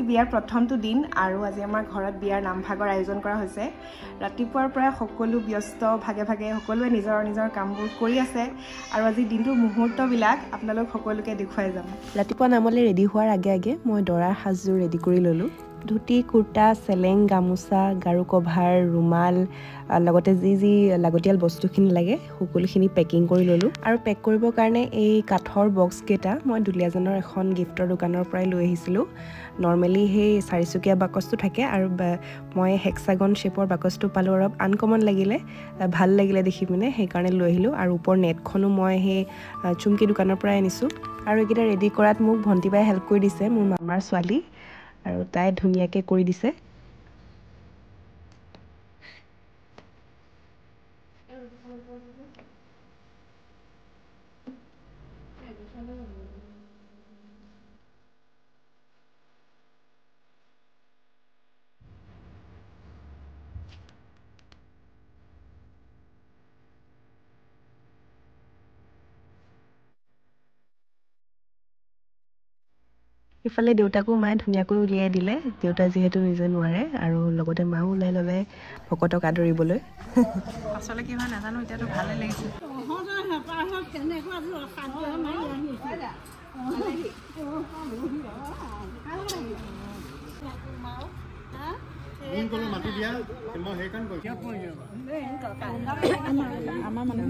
আজি বিয়াৰ প্ৰথমটো দিন আৰু আজি আমাৰ ঘৰত বিয়াৰ নামভাগৰ আয়োজন কৰা হৈছে ৰাতিপুৱাৰ পৰা সকলো ব্যস্ত ভাগে ভাগে সকলোৱে নিজৰ নিজৰ কামবোৰ কৰি আছে আৰু আজি দিনটোৰ মুহূৰ্তবিলাক আপোনালোক সকলোকে দেখুৱাই যাম ৰাতিপুৱা নামলে ৰেডি হোৱাৰ আগে আগে মই দৰাৰ সাজযোৰ ৰেডি কৰি ললো ধুতি কুৰ্তা চেলেং গামোচা গাৰু কভাৰ ৰুমাল লগতে যি লাগতিয়াল বস্তুখিনি লাগে সকলোখিনি পেকিং কৰি ললো আৰু পেক কৰিবৰ কাৰণে এই কাঠৰ বক্স কেইটা মই দুলীয়াজানৰ এখন গিফ্টৰ দোকানৰ পৰাই লৈ আহিছিলোঁ নৰ্মেলি সেই চাৰিচকীয়া বাকচটো থাকে আৰু মই হেক্সাগন শেপৰ বাকচটো পালোঁ অলপ আনকমন লাগিলে ভাল লাগিলে দেখি পিনে সেইকাৰণে লৈ আহিলোঁ আৰু ওপৰ নেটখনো মই সেই চুমকি দোকানৰ পৰাই আনিছোঁ আৰু এইকেইটা ৰেডি কৰাত মোক ভণ্টিবাই হেল্প কৰি দিছে মোৰ মামাৰ ছোৱালী আৰু তাই ধুনীয়াকৈ কৰি দিছে ইফালে দেউতাকো মায়ে ধুনীয়াকৈ উলিয়াই দিলে দেউতা যিহেতু নিজে নোৱাৰে আৰু লগতে মাও ওলাই ল'লে ভকতক আদৰিবলৈ পাছলৈ কি হয় নাজানো এতিয়াতো ভালে লাগিছে আমাৰ মানুহ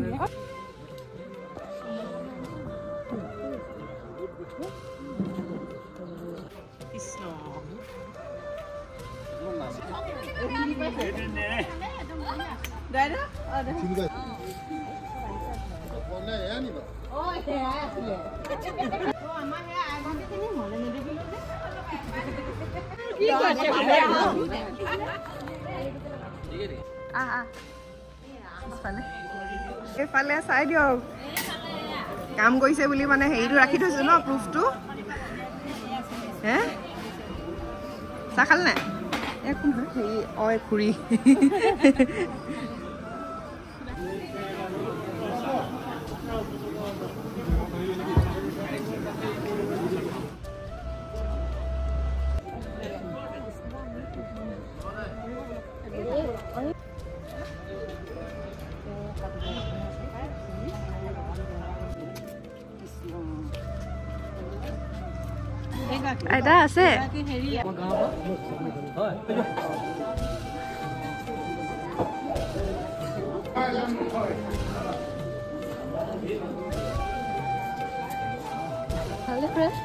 Isno. Ada? Ada. Boleh ya nih, Pak. Oh, ya, asli. Oh, aman ya, abang ini mana nih dulu deh. Iya, এইফালে চাই দিয়ক কাম কৰিছে বুলি মানে হেৰিটো ৰাখি থৈছো ন প্ৰুফটো হে চাহ খাল নাই একো হেৰি অই খুৰী আইতা আছে ভালে ফ্ৰেছ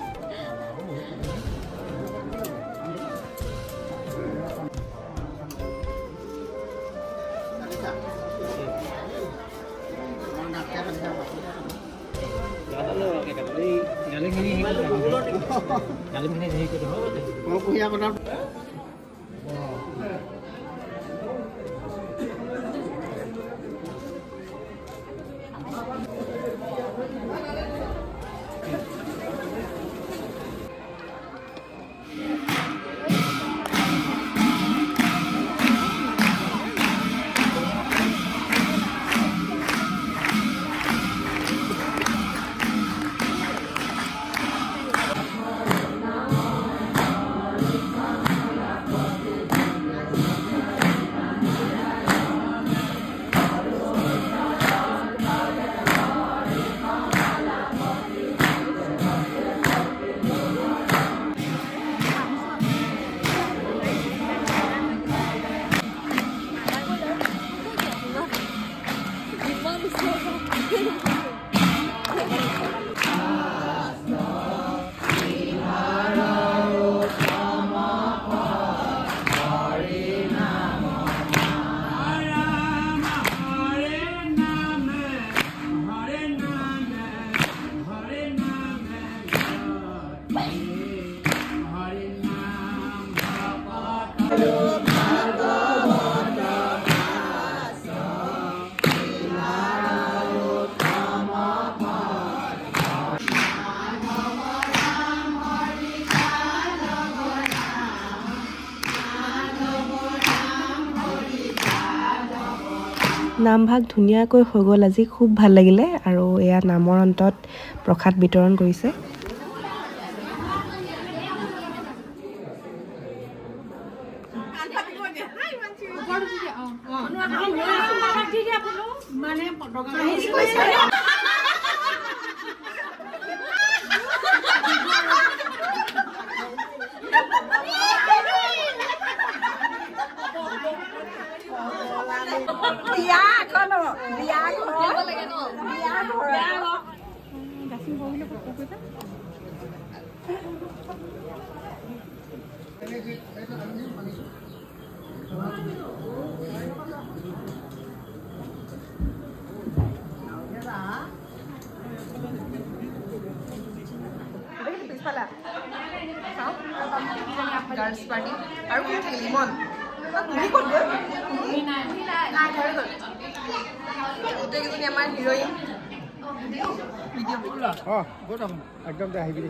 নামভাগ ধুনীয়াকৈ হৈ গ'ল আজি খুব ভাল লাগিলে আৰু এয়া নামৰ অন্তত প্ৰসাদ বিতৰণ কৰিছে গাৰ্লছ পাৰ্টি আৰু কোন থাকিল ইমন তুমি ক'ত গ'ল গোটেইকেইজনী আমাৰ হিৰ'ইন একদম আহিবি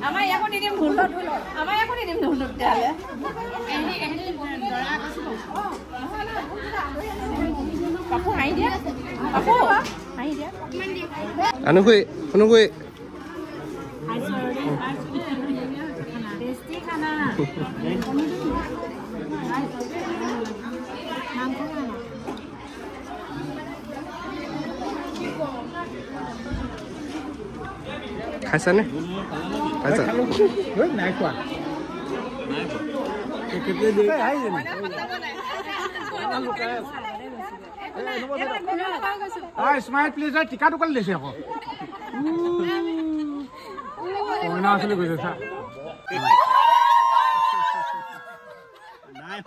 আমাৰ ইয়াকো নিদিম ঢোলত আমাৰ ইয়াকো নিদিম ঢোলত তেতিয়াহ'লে পাপু হাঁহি দিয়া পাপু হাঁহি দিয়া অনুকুই টেষ্টি খানা খাইছানে খাইছা নাই খোৱা স্মাইল প্লিজ টিকা দোকান লৈছে আকৌ কইনা আছিলে গৈছে চা নাই